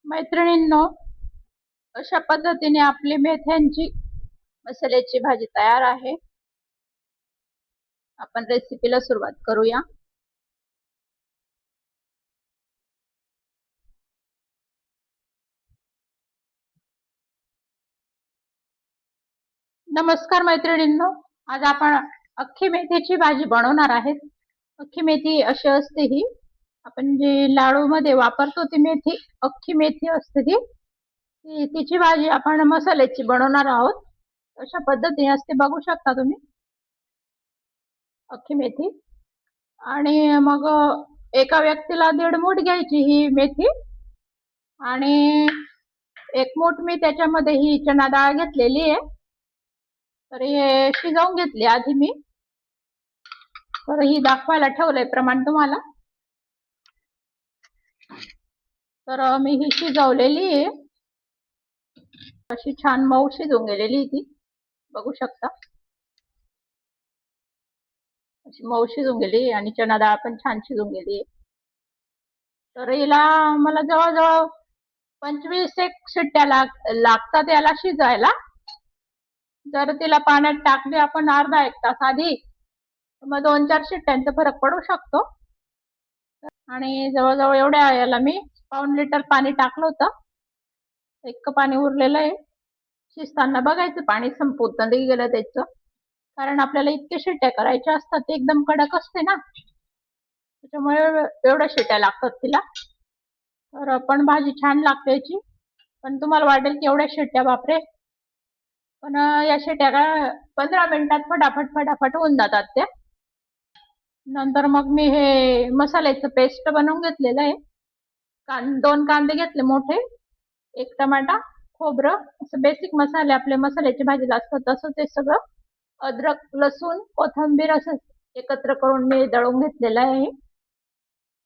मैत्रिणींनो, अशा पद्धतीने आपली मेथ्यांची मसाल्याची भाजी तयार आहे. आपण रेसिपीला सुरुवात करूया. नमस्कार मैत्रिणींनो, आज आपण अख्खी मेथीची भाजी बनवणार आहेत. अख्खी मेथी अशी असते, ही आपण जी लाडू मध्ये वापरतो ती मेथी, अख्खी मेथी असते ती तिची भाजी आपण मसाल्याची बनवणार आहोत. अशा पद्धतीने असते, बघू शकता तुम्ही अख्खी मेथी. आणि मग एका व्यक्तीला 1.5 मूठ घ्यायची ही मेथी, आणि 1 मूठ मी त्याच्यामध्ये ही चणा डाळ घेतलेली आहे. तर हे शिजवून घेतली आधी मी, तर ही दाखवायला ठेवलंय प्रमाण तुम्हाला. तर मी ही शिजवलेली आहे, अशी छान मऊ शिजून गेलेली ती, बघू शकता अशी मऊ शिजून गेली, आणि चणा डाळ पण छान शिजून गेली. तर हिला मला जवळजवळ 25 एक शिट्ट्या लागतात याला शिजायला. जर तिला पाण्यात टाकली आपण अर्धा 1 तास आधी, मग 2-4 शिट्ट्यांचा फरक पडू शकतो. आणि जवळजवळ एवढ्या याला मी 1 लिटर पाणी टाकलं होतं. इतकं पाणी उरलेलं आहे. शिजताना बघायचं पाणी संपून गेलं त्याचं, कारण आपल्याला इतके शिट्ट्या करायच्या असतात, ते एकदम कडक असते ना, त्याच्यामुळे एवढ्या शिट्ट्या लागतात तिला. तर पण भाजी छान लागते याची. पण तुम्हाला वाटेल की एवढ्या शिट्ट्या बापरे, पण या शिट्ट्या काय 15 मिनिटात फटाफट होऊन जातात त्या. नंतर मग मी हे मसाल्याचं पेस्ट बनवून घेतलेलं आहे. 2 कांदे घेतले मोठे, 1 टमाटा, खोबरं, असं बेसिक मसाले आपले मसाल्याची भाजीला असतात तसं ते सगळं, अद्रक, लसूण, कोथिंबीर असं एकत्र करून मी दळून घेतलेलं आहे.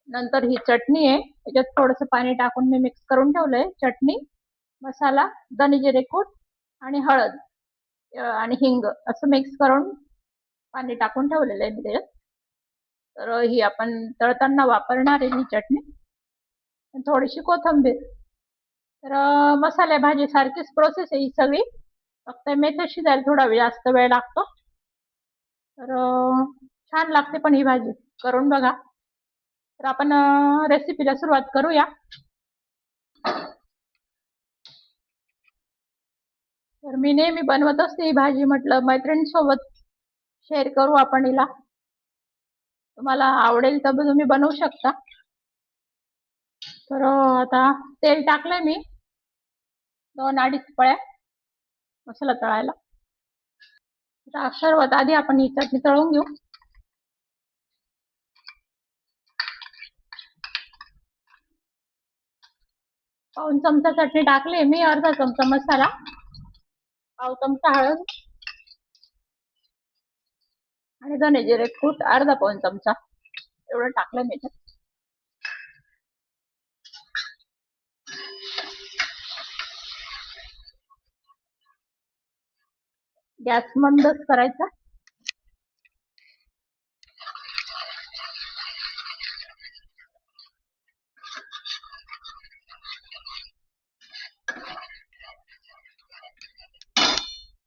नंतर ही चटणी आहे, त्याच्यात थोडंसं पाणी टाकून मी मिक्स करून ठेवलंय. चटणी, मसाला, धने जिरे कूट आणि हळद आणि हिंग असं मिक्स करून पाणी टाकून ठेवलेलं आहे मी त्याच्यात. तर ही आपण तळताना वापरणार आहे ही चटणी, थोडीशी कोथिंबीर. तर मसाले भाजी सारखीच प्रोसेस आहे ही सगळी, फक्त मेथी शिजायला थोडा जास्त वेळ लागतो. तर छान लागते पण ही भाजी, करून बघा. तर आपण रेसिपीला सुरुवात करूया. तर मी नेहमी बनवत असते ही भाजी, म्हटलं मैत्रिणींसोबत शेअर करू आपण हिला. तुम्हाला आवडेल तर तुम्ही बनवू शकता. तर आता तेल टाकलंय मी 2-2.5 पळ्या मसाला तळायला. सर्वात आधी आपण ही चटणी तळून घेऊ. पाऊण चमचा चटणी टाकली मी, अर्धा चमचा मसाला, पाव चमचा हळद आणि धने जिरे कूट अर्धा पाऊण चमचा एवढं टाकलं मी. गॅस मंदच करायचा.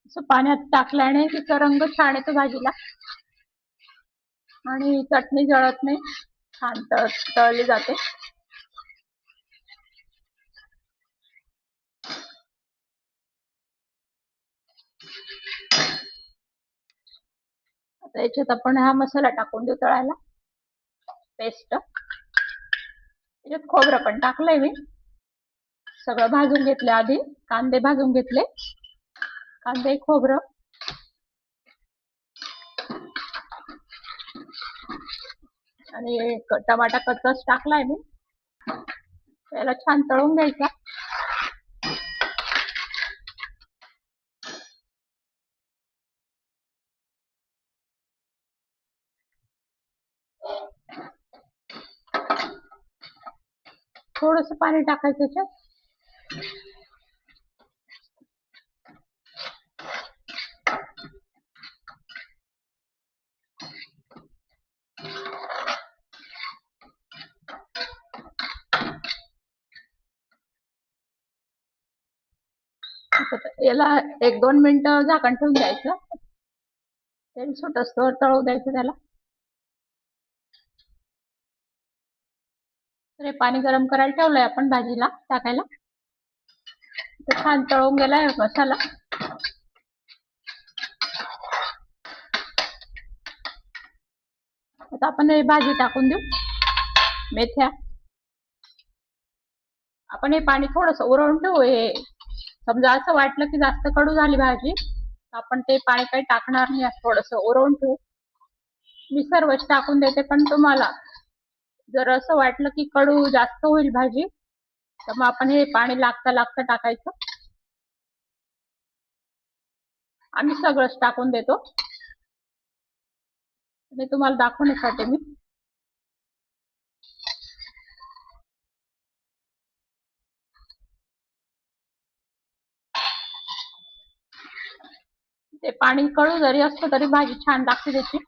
असं पाण्यात टाकल्याने तिचा रंग छान येतो भाजीला, आणि चटणी जळत नाही, छान तळली जाते. आता याच्यात आपण हा मसाला टाकून देऊ तळायला, पेस्ट. याच्यात खोबरं पण टाकलंय मी, सगळं भाजून घेतलं आधी. कांदे भाजून घेतले, कांदे, खोबरं आणि टमाटा कच्चाच टाकलाय मी. याला छान तळून घ्यायचा. थोडंसं पाणी टाकायचं त्याच्यात. याला 1-2 मिनिटं झाकण ठेवून द्यायचं. तेल सुटस्तोवर तळू द्यायचं त्याला. तर हे पाणी गरम करायला ठेवलंय आपण भाजीला टाकायला. तर छान तळून गेलाय मसाला. आता आपण हे भाजी टाकून देऊ. मेथ्या आपण हे पाणी थोडस उरवून ठेवू. हे समजा असं वाटलं की जास्त कडू झाली भाजी, आपण ते पाणी काही टाकणार नाही, थोडस उरवून ठेवू. मी सर्वच टाकून देते, पण तुम्हाला जर असं वाटलं की कडू जास्त होईल भाजी, तर मग आपण हे पाणी लागता लागता टाकायचं. आम्ही सगळंच टाकून देतो आणि तुम्हाला दाखवण्यासाठी मी. ते पाणी कडू जरी असलं तरी भाजी छान लागते त्याची.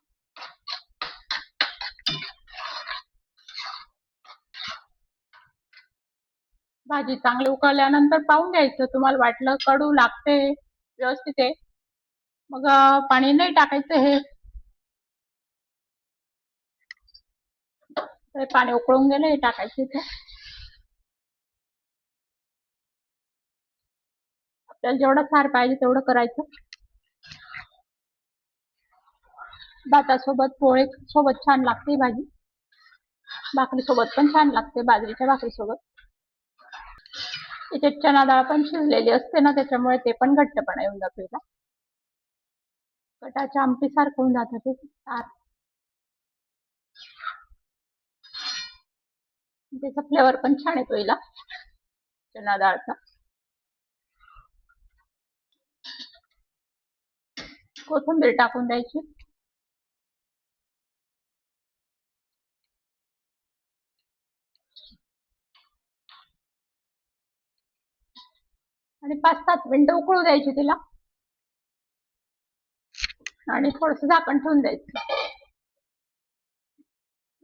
भाजी चांगली उकळल्यानंतर पाहून घ्यायचं. तुम्हाला वाटलं कडू लागते, व्यवस्थित आहे, मग पाणी नाही टाकायचं. हे पाणी उकळून गेलं, हे टाकायचं इथे. आपल्याला जेवढं सार पाहिजे तेवढं करायचं. भातासोबत पोळी सोबत छान लागते भाजी. भाकरी सोबत पण छान लागते, बाजरीच्या भाकरी सोबत. त्याच्यात चणा डाळ पण शिजलेली असते ना, त्याच्यामुळे ते पण घट्टपणा येऊन जातो. कटाच्या आमटी सारखं होऊन जातं ते सार. त्याचा फ्लेवर पण छान येतो हिला, चणा डाळचा. कोथिंबीर टाकून द्यायची. आणि 5-7 मिनिटं उकळू द्यायची तिला, आणि थोडस झाकण ठेवून द्यायचं.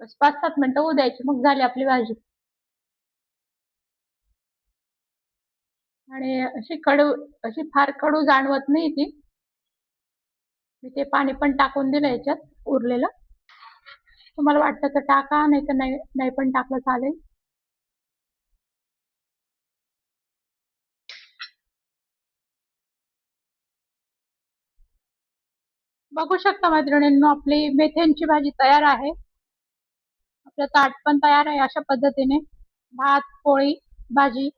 बस 5-7 मिनिटं होऊ द्यायची, मग झाली आपली भाजी. आणि अशी फार कडू जाणवत नाही ती. मी ते पाणी पण टाकून दिलं याच्यात उरलेलं. तुम्हाला वाटतं तर टाका, नाही तर नाही पण टाकलं चालेल. बघू शकता मैत्रिणींनो, आपली मेथ्यांची भाजी तयार आहे. आपलं ताट पण तयार आहे. अशा पद्धतीने भात, पोळी, भाजी